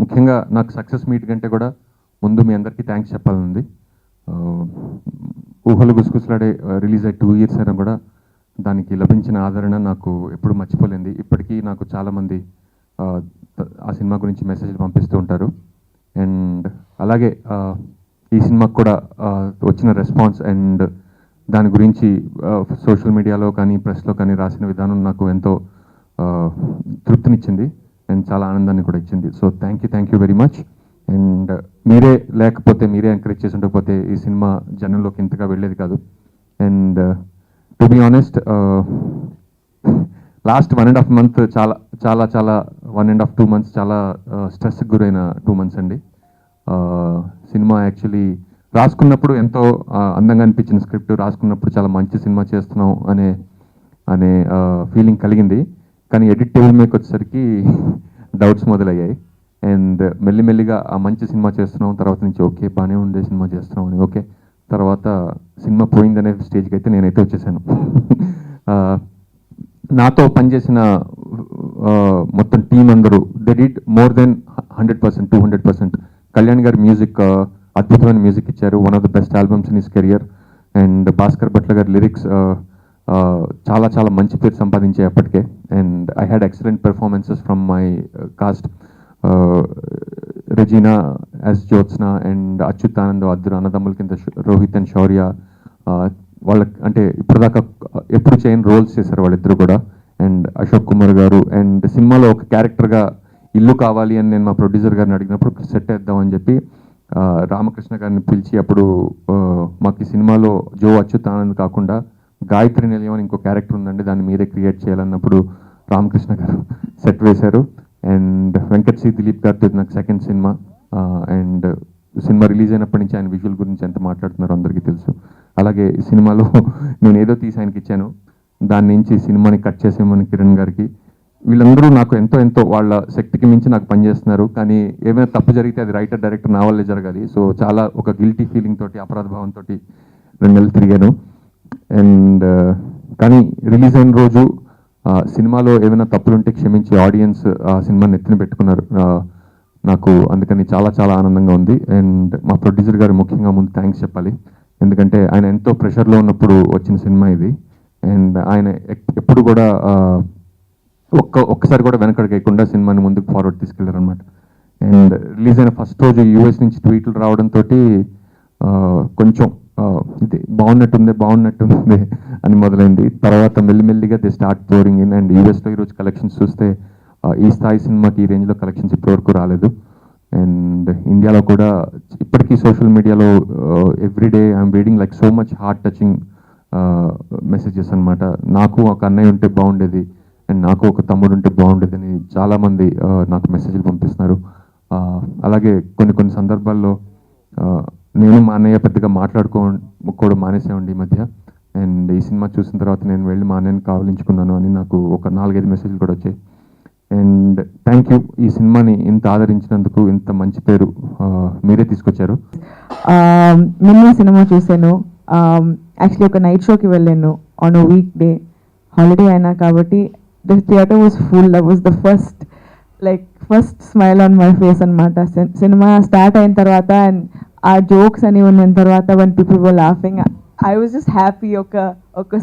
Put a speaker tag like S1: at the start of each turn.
S1: ముఖ్యంగా నాకు success meet కంటే కూడా ముందు మీ అందరికీ థ్యాంక్స్ చెప్పాలనుంది. ఊహలు గుసగుసలాడే రిలీజ్ అయ్యి 2 years అయినా కూడా దానికి లభించిన ఆదరణ నాకు ఎప్పుడు మర్చిపోలేంది. ఇప్పటికీ నాకు చాలామంది ఆ సినిమా గురించి మెసేజ్లు పంపిస్తూ ఉంటారు. అండ్ అలాగే ఈ సినిమాకు కూడా వచ్చిన రెస్పాన్స్ అండ్ దాని గురించి సోషల్ మీడియాలో కానీ ప్రెస్లో కానీ రాసిన విధానం నాకు ఎంతో తృప్తినిచ్చింది అండ్ చాలా ఆనందాన్ని కూడా ఇచ్చింది. So thank you very much. And మీరే లేకపోతే, మీరే ఎంకరేజ్ చేసి ఉండకపోతే ఈ సినిమా జనంలోకి ఇంతగా వెళ్ళేది కాదు. And to be honest, last 1.5 month చాలా చాలా చాలా 1.5 2 months చాలా స్ట్రెస్కి గురైన 2 months అండి. సినిమా యాక్చువల్లీ రాసుకున్నప్పుడు ఎంతో అందంగా అనిపించిన స్క్రిప్ట్, రాసుకున్నప్పుడు చాలా మంచి సినిమా చేస్తున్నాం అనే ఫీలింగ్ కలిగింది. కానీ ఎడిట్ టేబుల్ మీదకి వచ్చేసరికి డౌట్స్ మొదలయ్యాయి. అండ్ మెల్లిమెల్లిగా ఆ మంచి సినిమా చేస్తున్నాం, తర్వాత నుంచి ఓకే బాగానే ఉండే సినిమా చేస్తున్నాం అని ఓకే, తర్వాత సినిమా పోయిందనే స్టేజ్కి అయితే నేనైతే వచ్చేసాను. నాతో పనిచేసిన మొత్తం టీం అందరూ they did more than 100%, 200%. Kalyan గారి మ్యూజిక్, అద్భుతమైన మ్యూజిక్ ఇచ్చారు, one of the best albums in his career. And Bhaskar Bhatla గారి లిరిక్స్ చాలా చాలా మంచి పేరు సంపాదించాయి అప్పటికే. And I had excellent performances from my cast. Regina as Jyotsna and Achyutanand, అద్దరు అన్నదమ్ముల కింద రోహిత్ అండ్ శౌర్య, వాళ్ళకి అంటే ఇప్పటిదాకా ఎప్పుడు చేయని రోల్స్ చేశారు వాళ్ళిద్దరు కూడా. అండ్ అశోక్ కుమార్ గారు. అండ్ సినిమాలో ఒక క్యారెక్టర్గా ఇల్లు కావాలి అని నేను మా ప్రొడ్యూసర్ గారిని అడిగినప్పుడు సెట్ వేద్దామని చెప్పి రామకృష్ణ గారిని పిలిచి అప్పుడు మాకు ఈ సినిమాలో జో అచ్యుతానంద్ కాకుండా గాయత్రి నిలయం అని ఇంకో క్యారెక్టర్ ఉందండి, దాన్ని మీరే క్రియేట్ చేయాలన్నప్పుడు రామకృష్ణ గారు సెట్ వేశారు. అండ్ వెంకట్ సి దిలీప్ గారితో నాకు second cinema. And cinema release అయినప్పటి నుంచి ఆయన విజువల్ గురించి ఎంత మాట్లాడుతున్నారో అందరికీ తెలుసు. అలాగే ఈ సినిమాలో నేను ఏదో తీసి ఆయనకి ఇచ్చాను, దాని నుంచి సినిమాని కట్ చేసేమని కిరణ్ గారికి. వీళ్ళందరూ నాకు ఎంతో వాళ్ళ శక్తికి మించి నాకు పనిచేస్తున్నారు. కానీ ఏమైనా తప్పు జరిగితే అది రైటర్ డైరెక్టర్ నా వల్లే జరగాలి. సో చాలా ఒక గిల్టీ ఫీలింగ్ తోటి, అపరాధ భావంతో 2 నెలలు తిరిగాను. అండ్ కానీ రిలీజ్ అయిన రోజు సినిమాలో ఏమైనా తప్పులుంటే క్షమించి ఆడియన్స్ ఆ సినిమాని ఎత్తిన పెట్టుకున్నారు నాకు. అందుకని చాలా చాలా ఆనందంగా ఉంది. అండ్ మా ప్రొడ్యూసర్ గారు ముఖ్యంగా ముందు థ్యాంక్స్ చెప్పాలి, ఎందుకంటే ఆయన ఎంతో ప్రెషర్లో ఉన్నప్పుడు వచ్చిన సినిమా ఇది. అండ్ ఆయన ఎప్పుడు కూడా ఒక్కసారి కూడా వెనకడికేయకుండా సినిమాని ముందుకు ఫార్వర్డ్ తీసుకెళ్లారు అనమాట. అండ్ రిలీజ్ అయిన ఫస్ట్ రోజు యూఎస్ నుంచి ట్వీట్లు రావడంతో కొంచెం ఇది బాగున్నట్టుంది అని మొదలైంది. తర్వాత మెల్లిమెల్లిగా they start pouring in. And యూఎస్లో ఈరోజు కలెక్షన్స్ చూస్తే ఈ స్థాయి సినిమాకి ఈ రేంజ్లో కలెక్షన్స్ ఇప్పటివరకు రాలేదు. అండ్ ఇండియాలో కూడా ఇప్పటికీ సోషల్ మీడియాలో everyday I'm reading like so much heart touching messages అనమాట. నాకు ఒక అన్నయ్య ఉంటే బాగుండేది అండ్ నాకు ఒక తమ్ముడు ఉంటే బాగుండేది అని చాలామంది నాకు మెసేజ్లు పంపిస్తున్నారు. అలాగే కొన్ని సందర్భాల్లో నేను మా అన్నయ్య పెద్దగా మాట్లాడుకోవడం మానేసామండి ఈ మధ్య. అండ్ ఈ సినిమా చూసిన తర్వాత నేను వెళ్ళి మా అన్నయ్యని కావలించుకున్నాను అని నాకు ఒక 4-5 మెసేజ్లు కూడా వచ్చాయి. అండ్ థ్యాంక్ యూ, ఈ సినిమాని ఇంత ఆదరించినందుకు, ఇంత మంచి పేరు మీరే తీసుకొచ్చారు.
S2: నిన్న సినిమా చూశాను. యాక్చువల్లీ ఒక నైట్ షోకి వెళ్ళాను on a week day, holiday అయినా కాబట్టి the theatre was full. That was the first smile on my face అనమాట. సినిమా స్టార్ట్ అయిన తర్వాత అండ్ ఆ జోక్స్ అని ఉన్న తర్వాత one people were laughing, I was just happy. ఒక